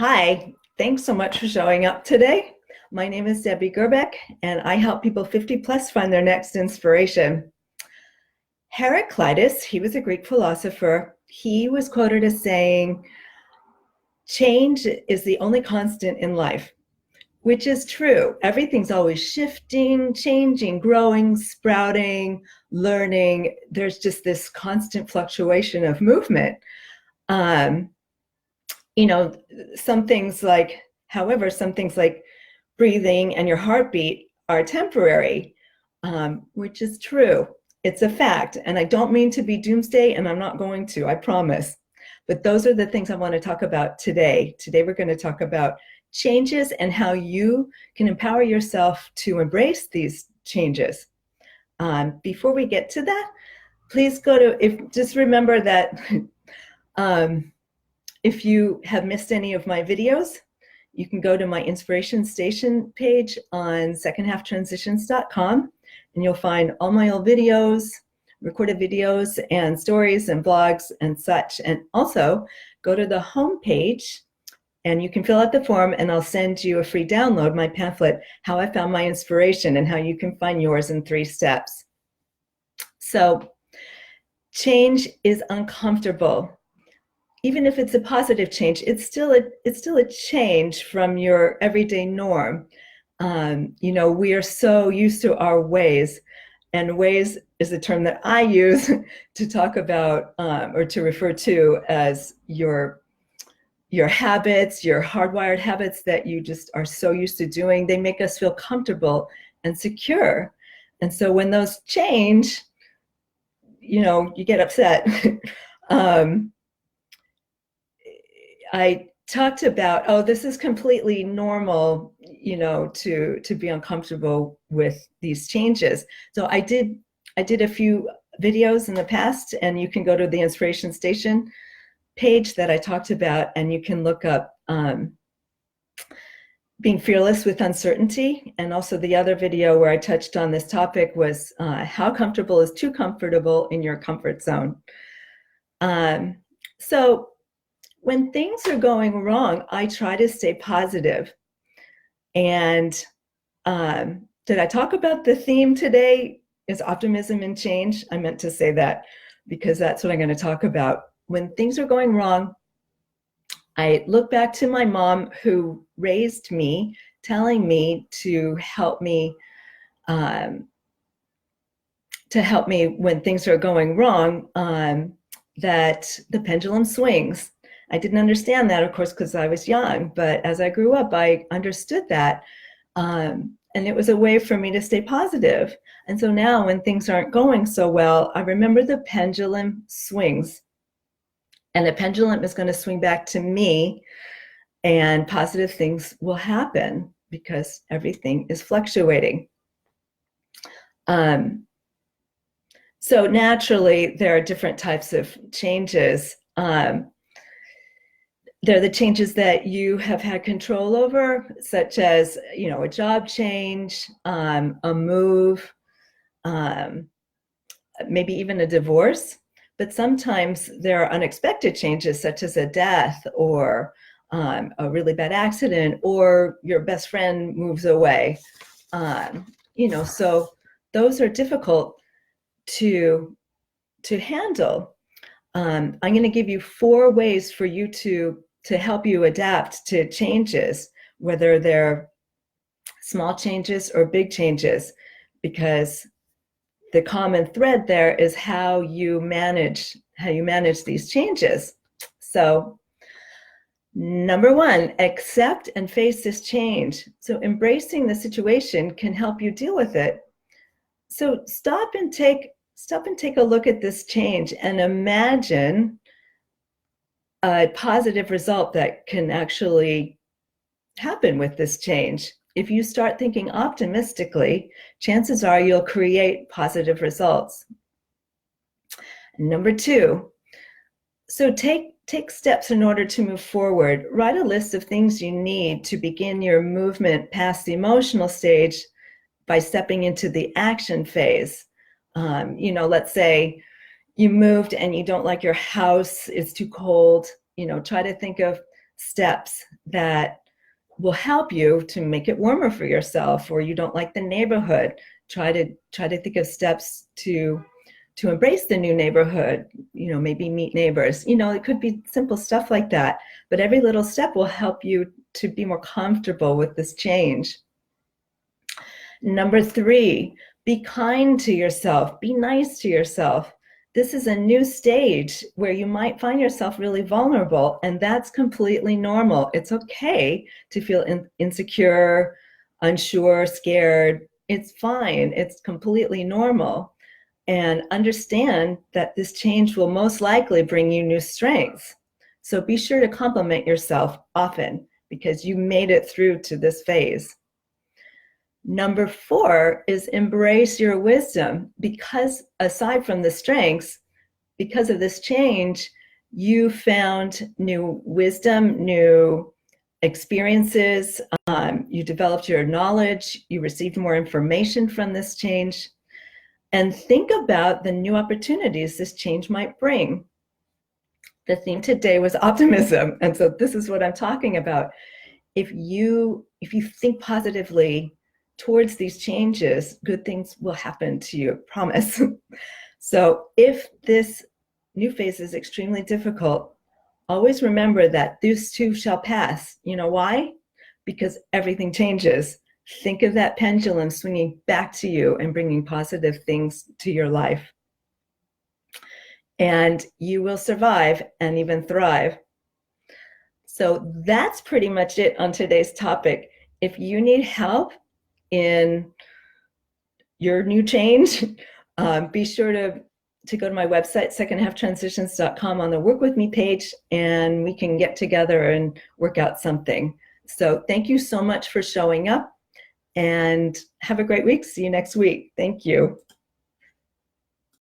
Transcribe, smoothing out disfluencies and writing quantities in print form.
Hi, thanks so much for showing up today. My name is Debbie Gerbeck, and I help people 50 plus find their next inspiration. Heraclitus, he was a Greek philosopher. He was quoted as saying, "Change is the only constant in life," which is true. Everything's always shifting, changing, growing, sprouting, learning. There's just this constant fluctuation of movement. Um, you know, some things like, however, some things like breathing and your heartbeat are temporary, which is true. It's a fact. And I don't mean to be doomsday, and I'm not going to, I promise. But those are the things I want to talk about today. Today, we're going to talk about changes and how you can empower yourself to embrace these changes. Before we get to that, please just remember that if you have missed any of my videos, you can go to my Inspiration Station page on secondhalftransitions.com, and you'll find all my old videos, recorded videos, and stories and blogs and such. And also go to the home page and you can fill out the form, and I'll send you a free download, my pamphlet, How I Found My Inspiration, and how you can find yours in 3 steps. So change is uncomfortable. Even if it's a positive change, it's still a change from your everyday norm. We are so used to our ways, and ways is a term that I use to talk about or to refer to as your habits, your hardwired habits that you just are so used to doing. They make us feel comfortable and secure. And so when those change, you get upset. I talked about, this is completely normal, to be uncomfortable with these changes. So I did a few videos in the past, and you can go to the Inspiration Station page that I talked about, and you can look up being fearless with uncertainty. And also the other video where I touched on this topic was how comfortable is too comfortable in your comfort zone. So when things are going wrong, I try to stay positive. And did I talk about the theme today is optimism and change? I meant to say that because that's what I'm going to talk about. When things are going wrong, I look back to my mom who raised me, telling me to help me when things are going wrong, that the pendulum swings. I didn't understand that, of course, because I was young, but as I grew up, I understood that. And it was a way for me to stay positive. And so now when things aren't going so well, I remember the pendulum swings. And the pendulum is going to swing back to me, and positive things will happen because everything is fluctuating. So naturally, there are different types of changes. They're the changes that you have had control over, such as, a job change, a move, maybe even a divorce. But sometimes there are unexpected changes, such as a death or a really bad accident, or your best friend moves away. So those are difficult to handle. I'm going to give you 4 ways for you to help you adapt to changes, whether they're small changes or big changes, because the common thread there is how you manage these changes. So number 1, accept and face this change. So embracing the situation can help you deal with it. So stop and take a look at this change and imagine a positive result that can actually happen with this change. If you start thinking optimistically, chances are you'll create positive results. Number 2, so take steps in order to move forward. Write a list of things you need to begin your movement past the emotional stage by stepping into the action phase. Let's say you moved and you don't like your house, it's too cold. Try to think of steps that will help you to make it warmer for yourself, or you don't like the neighborhood. Try to think of steps to embrace the new neighborhood, maybe meet neighbors. It could be simple stuff like that, but every little step will help you to be more comfortable with this change. Number 3, be kind to yourself, be nice to yourself. This is a new stage where you might find yourself really vulnerable, and that's completely normal. It's okay to feel insecure, unsure, scared. It's fine. It's completely normal. And understand that this change will most likely bring you new strengths. So be sure to compliment yourself often, because you made it through to this phase. Number 4 is embrace your wisdom, because aside from the strengths, because of this change, you found new wisdom, new experiences, you developed your knowledge, you received more information from this change, and think about the new opportunities this change might bring. The theme today was optimism, and so this is what I'm talking about. If you think positively towards these changes, good things will happen to you, promise. So if this new phase is extremely difficult, always remember that this too shall pass. You know why? Because everything changes. Think of that pendulum swinging back to you and bringing positive things to your life. And you will survive and even thrive. So that's pretty much it on today's topic. If you need help in your new change, be sure to go to my website, secondhalftransitions.com, on the Work With Me page, and we can get together and work out something. So thank you so much for showing up, and have a great week. See you next week. Thank you.